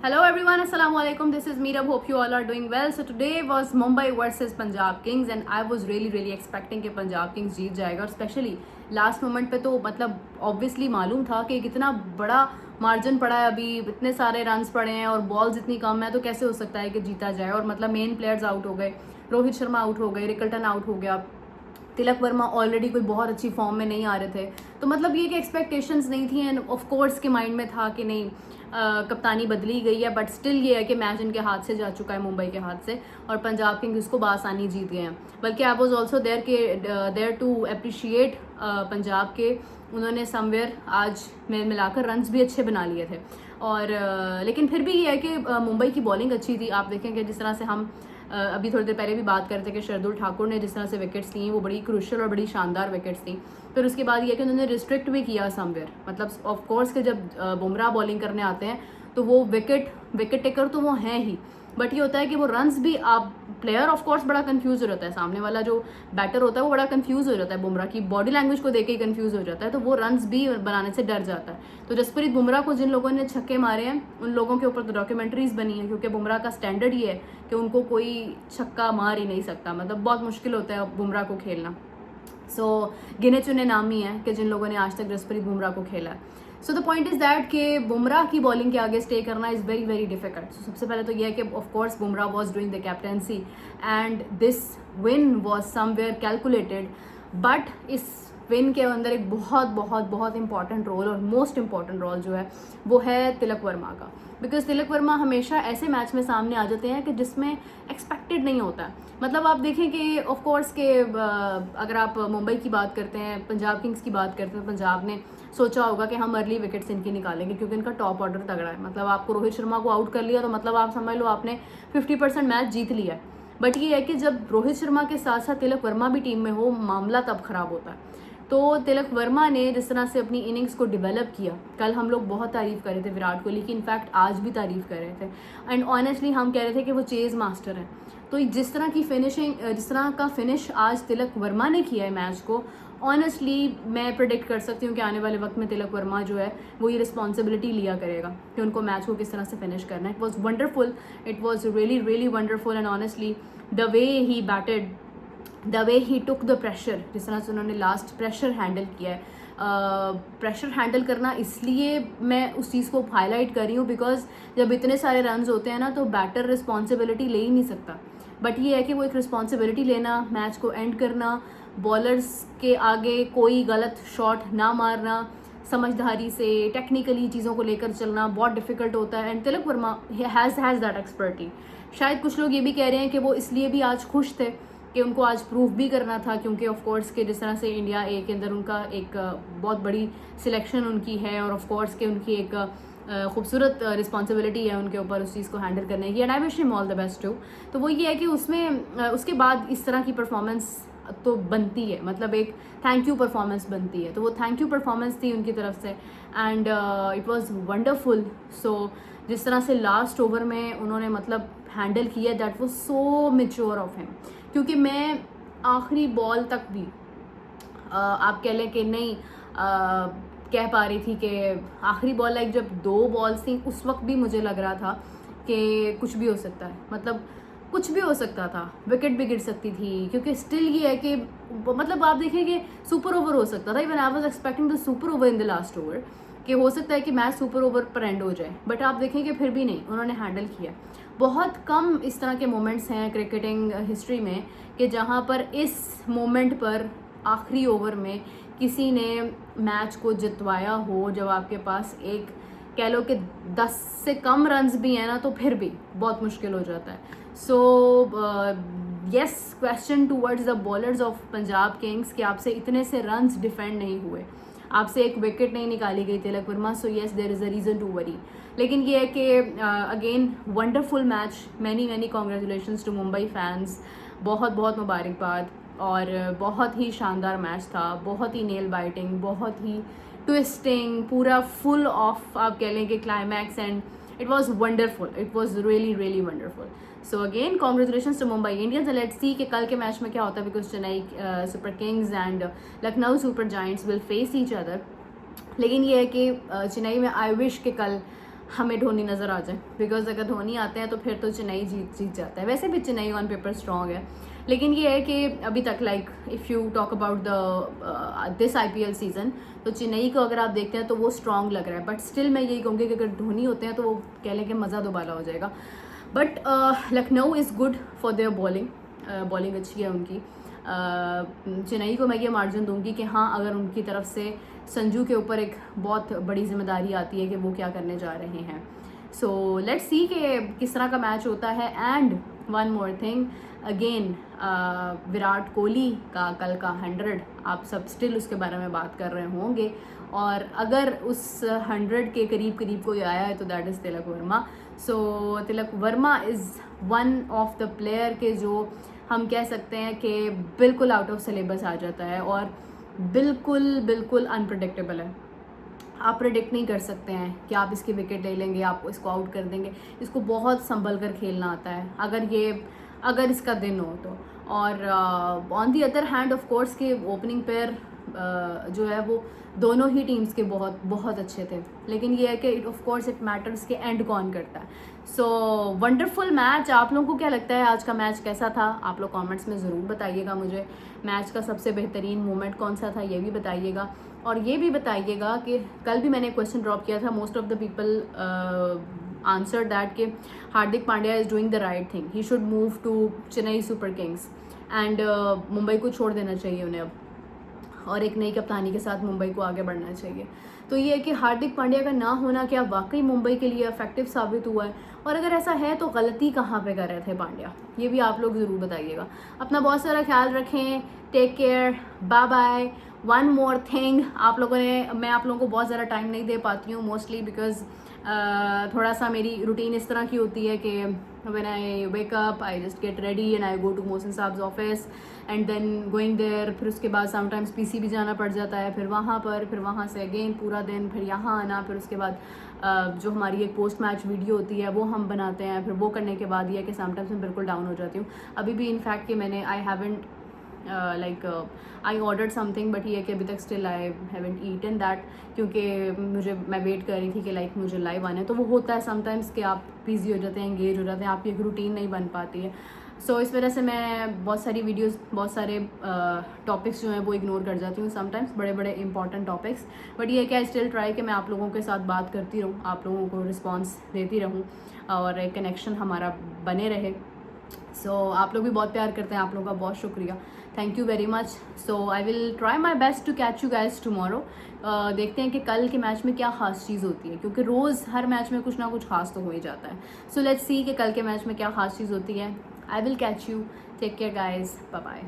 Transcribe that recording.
Hello everyone, Assalamu alaikum. This is Meerab. Hope you all are doing well. So today was Mumbai versus Punjab Kings and I was really expecting कि Punjab Kings जीत जाएगा और specially last moment पे तो मतलब obviously मालूम था कि कितना बड़ा मार्जिन पड़ा है, अभी इतने सारे रन्स पड़े हैं और बॉल्स इतनी कम है, तो कैसे हो सकता है कि जीता जाए। और मतलब मेन प्लेयर्स आउट हो गए, रोहित शर्मा आउट हो गए, रिकल्टन आउट हो गया, तिलक वर्मा ऑलरेडी कोई बहुत अच्छी फॉर्म में नहीं आ रहे थे, तो मतलब ये कि एक्सपेक्टेशंस नहीं थी एंड ऑफ कोर्स के माइंड में था कि नहीं कप्तानी बदली गई है, बट स्टिल ये है कि मैच इनके हाथ से जा चुका है, मुंबई के हाथ से, और पंजाब किंग्स इसको बासानी जीत गए हैं। बल्कि I was also there to appreciate Punjab के, उन्होंने समवेयर आज में मिलाकर रन्स भी अच्छे बना लिए थे। और लेकिन फिर भी ये है कि मुंबई की बॉलिंग अच्छी थी। आप देखेंगे जिस तरह से हम अभी थोड़ी देर पहले भी बात करते कि शार्दुल ठाकुर ने जिस तरह से विकेट्स ली वो बड़ी क्रूशियल और बड़ी शानदार विकेट्स थी। फिर उसके बाद ये कि उन्होंने रिस्ट्रिक्ट भी किया समवेयर, मतलब ऑफ कोर्स के जब बुमराह बॉलिंग करने आते हैं तो वो विकेट टेकर तो वो हैं ही, बट ये होता है कि वो रन्स भी आप प्लेयर ऑफ कोर्स बड़ा कंफ्यूज हो जाता है, सामने वाला जो बैटर होता है वो बड़ा कंफ्यूज हो जाता है, बुमराह की बॉडी लैंग्वेज को देख के ही कंफ्यूज हो जाता है, तो वो रन्स भी बनाने से डर जाता है। तो जसप्रीत बुमराह को जिन लोगों ने छक्के मारे हैं उन लोगों के ऊपर तो डॉक्यूमेंट्रीज बनी है, क्योंकि बुमराह का स्टैंडर्ड ये है कि उनको कोई छक्का मार ही नहीं सकता, मतलब बहुत मुश्किल होता है बुमराह को खेलना। सो गिने चुने नाम ही हैं कि जिन लोगों ने आज तक जसप्रीत बुमराह को खेला है। So the point is that कि बुमराह की बॉलिंग के आगे स्टे करना इज़ वेरी डिफिकल्ट। सबसे पहले तो यह है कि of course Bumrah was doing the captaincy and this win was somewhere calculated, but इस विन के अंदर एक बहुत इंपॉर्टेंट रोल और मोस्ट इंपॉर्टेंट रोल जो है वो है तिलक वर्मा का, बिकॉज तिलक वर्मा हमेशा ऐसे मैच में सामने आ जाते हैं कि जिसमें एक्सपेक्टेड नहीं होता है। मतलब आप देखें कि ऑफ कोर्स के अगर आप मुंबई की बात करते हैं, पंजाब किंग्स की बात करते हैं, पंजाब ने सोचा होगा कि हम अर्ली विकेट्स इनकी निकालेंगे क्योंकि इनका टॉप ऑर्डर तगड़ा है। मतलब आपको रोहित शर्मा को आउट कर लिया तो मतलब आप समझ लो आपने 50% मैच जीत लिया है। बट ये है कि जब रोहित शर्मा के साथ साथ तिलक वर्मा भी टीम में हो, मामला तब खराब होता है। तो तिलक वर्मा ने जिस तरह से अपनी इनिंग्स को डेवलप किया, कल हम लोग बहुत तारीफ कर रहे थे विराट कोहली की, इनफैक्ट आज भी तारीफ कर रहे थे एंड ऑनेस्टली हम कह रहे थे कि वो चेज मास्टर हैं। तो जिस तरह का फिनिश आज तिलक वर्मा ने किया है मैच को, ऑनेस्टली मैं प्रेडिक्ट कर सकती हूँ कि आने वाले वक्त में तिलक वर्मा जो है वो ये रिस्पॉन्सिबिलिटी लिया करेगा कि उनको मैच को किस तरह से फिनिश करना है। It was wonderful, it was really wonderful and honestly the way he batted, the way he took the pressure, जिस तरह से उन्होंने लास्ट प्रेशर हैंडल किया है। प्रेशर हैंडल करना इसलिए मैं उस चीज़ को हाईलाइट कर रही हूँ बिकॉज जब इतने सारे रन्स होते हैं ना तो बैटर रिस्पॉन्सिबिलिटी ले ही नहीं सकता, बट ये है कि वो एक रिस्पॉन्सिबिलिटी लेना, मैच को एंड करना, बॉलर्स के आगे कोई गलत शॉट ना मारना, समझदारी से टेक्निकली चीज़ों को लेकर चलना बहुत डिफिकल्ट होता है and Tilak Varma has that expertise. शायद कुछ लोग ये भी कह रहे हैं कि वो इसलिए भी आज खुश थे कि उनको आज प्रूफ भी करना था, क्योंकि ऑफ कोर्स के जिस तरह से इंडिया ए के अंदर उनका एक बहुत बड़ी सिलेक्शन उनकी है और ऑफ कोर्स के उनकी एक खूबसूरत रिस्पॉन्सिबिलिटी है उनके ऊपर उस चीज़ को हैंडल करने की, and I wish him all the best too. तो वो ये है कि उसमें उसके बाद इस तरह की परफॉर्मेंस तो बनती है, मतलब एक थैंक यू परफॉर्मेंस बनती है, तो वो थैंक यू परफॉर्मेंस थी उनकी तरफ से एंड इट वाज वंडरफुल। सो जिस तरह से लास्ट ओवर में उन्होंने मतलब हैंडल किया, that was so mature of him, क्योंकि मैं आखिरी बॉल तक भी आप कह लें कि नहीं कह पा रही थी कि आखिरी बॉल लाइक जब 2 बॉल्स थी उस वक्त भी मुझे लग रहा था कि कुछ भी हो सकता है, मतलब कुछ भी हो सकता था, विकेट भी गिर सकती थी, क्योंकि स्टिल ये है कि मतलब आप देखिए कि सुपर ओवर हो सकता था। Even I was expecting the super over in the last over कि हो सकता है कि मैच सुपर ओवर पर एंड हो जाए, बट आप देखें कि फिर भी नहीं, उन्होंने हैंडल किया। बहुत कम इस तरह के मोमेंट्स हैं क्रिकेटिंग हिस्ट्री में कि जहाँ पर इस मोमेंट पर आखिरी ओवर में किसी ने मैच को जितवाया हो, जब आपके पास एक कह लो कि 10 से कम रन्स भी हैं ना तो फिर भी बहुत मुश्किल हो जाता है। So yes, question towards the bowlers of Punjab Kings कि आपसे इतने से रन्स डिफेंड नहीं हुए, आपसे एक विकेट नहीं निकाली गई Tilak Varma, so yes there is a reason to worry. लेकिन ये है कि again wonderful match, many congratulations to Mumbai fans, बहुत मुबारकबाद, और बहुत ही शानदार मैच था, बहुत ही नेल बाइटिंग, बहुत ही ट्विस्टिंग, पूरा फुल ऑफ आप कह लें कि climax, and it was wonderful, it was really wonderful. So again congratulations to Mumbai Indians, let's see कि कल के मैच में क्या होता है, because Chennai Super Kings and Lucknow Super Giants will face each other. लेकिन ये है कि चेन्नई में आई विश कि कल हमें धोनी नज़र आ जाए, बिकॉज अगर धोनी आते हैं तो फिर तो चेन्नई जीत जाता है। वैसे भी चेन्नई ऑन पेपर स्ट्रॉन्ग है, लेकिन ये है कि अभी तक like if you talk about the this IPL season, तो चेन्नई को अगर आप देखते हैं तो वो स्ट्रॉन्ग लग रहा है। बट स्टिल मैं यही कहूँगी कि अगर धोनी होते हैं तो वो कह लें कि मज़ा दोबारा हो जाएगा। But Lucknow is good for their bowling, bowling अच्छी है उनकी। चेन्नई को मैं ये मार्जिन दूंगी कि हाँ, अगर उनकी तरफ से संजू के ऊपर एक बहुत बड़ी जिम्मेदारी आती है कि वो क्या करने जा रहे हैं। सो लेट्स सी कि किस तरह का मैच होता है। And one more thing again, Virat Kohli का कल का 100, आप सब स्टिल उसके बारे में बात कर रहे होंगे, और अगर उस 100 के करीब करीब कोई आया है तो that is Tilak Varma. So Tilak Varma is one of the player के जो हम कह सकते हैं कि बिल्कुल आउट ऑफ सिलेबस आ जाता है और बिल्कुल अनप्रडिक्टेबल है। आप प्रेडिक्ट नहीं कर सकते हैं कि आप इसकी विकेट ले लेंगे, आप इसको आउट कर देंगे। इसको बहुत संभल कर खेलना आता है अगर इसका दिन हो तो। और on the other hand of course के ओपनिंग पेयर जो है वो दोनों ही टीम्स के बहुत अच्छे थे, लेकिन ये है कि ऑफ कोर्स इट मैटर्स कि एंड कौन करता है। So wonderful match. आप लोगों को क्या लगता है आज का मैच कैसा था? आप लोग कमेंट्स में ज़रूर बताइएगा मुझे। मैच का सबसे बेहतरीन मोमेंट कौन सा था ये भी बताइएगा, और ये भी बताइएगा कि कल भी मैंने क्वेश्चन ड्रॉप किया था, most of the people answer that कि Hardik Pandya is doing the right thing, he should move to Chennai Super Kings and Mumbai को छोड़ देना चाहिए उन्हें अब, और एक नई कप्तानी के साथ मुंबई को आगे बढ़ना चाहिए। तो ये है कि हार्दिक पांड्या का ना होना क्या वाकई मुंबई के लिए इफेक्टिव साबित हुआ है, और अगर ऐसा है तो गलती कहाँ पे कर रहे थे पांड्या, ये भी आप लोग ज़रूर बताइएगा। अपना बहुत सारा ख्याल रखें, take care, bye bye. One more thing, मैं आप लोगों को बहुत ज़्यादा टाइम नहीं दे पाती हूँ मोस्टली बिकॉज थोड़ा सा मेरी रूटीन इस तरह की होती है कि when I wake up I just get ready and I go to Mohsin साहब office and then going there, फिर उसके बाद समटाइम्स PC भी जाना पड़ जाता है, फिर वहाँ से अगेन पूरा दिन, फिर यहाँ आना, फिर उसके बाद जो हमारी एक पोस्ट मैच वीडियो होती है वो हम बनाते हैं, फिर वो करने के बाद ये है कि समटाइम्स मैं बिल्कुल डाउन हो जाती हूँ। अभी भी इनफैक्ट कि मैंने I haven't I ordered something, but ये कि अभी तक still I haven't eaten that, क्योंकि मैं वेट कर रही थी कि मुझे लाइव आना है। तो वो होता है समटाइम्स कि आप बिजी हो जाते हैं, एंगेज हो जाते हैं, आपकी एक रूटीन नहीं बन पाती है। सो इस वजह से मैं बहुत सारी वीडियोस, बहुत सारे टॉपिक्स जो हैं वो इग्नोर कर जाती हूँ समटाइम्स, बड़े इंपॉर्टेंट टॉपिक्स। बट ये है कि आई स्टिल ट्राई कि मैं आप लोगों के साथ बात करती रहूँ, आप लोगों को रिस्पॉन्स देती रहूँ और एक कनेक्शन हमारा बने रहे। सो आप लोग भी बहुत प्यार करते हैं, आप लोगों का बहुत शुक्रिया, thank you very much. So I will try my best to catch you guys tomorrow. देखते हैं कि कल के मैच में क्या खास चीज़ होती है, क्योंकि रोज़ हर मैच में कुछ ना कुछ खास तो हो ही जाता है। सो लेट्स सी कि कल के मैच में क्या खास चीज़ होती है। I will catch you, take care guys, bye bye.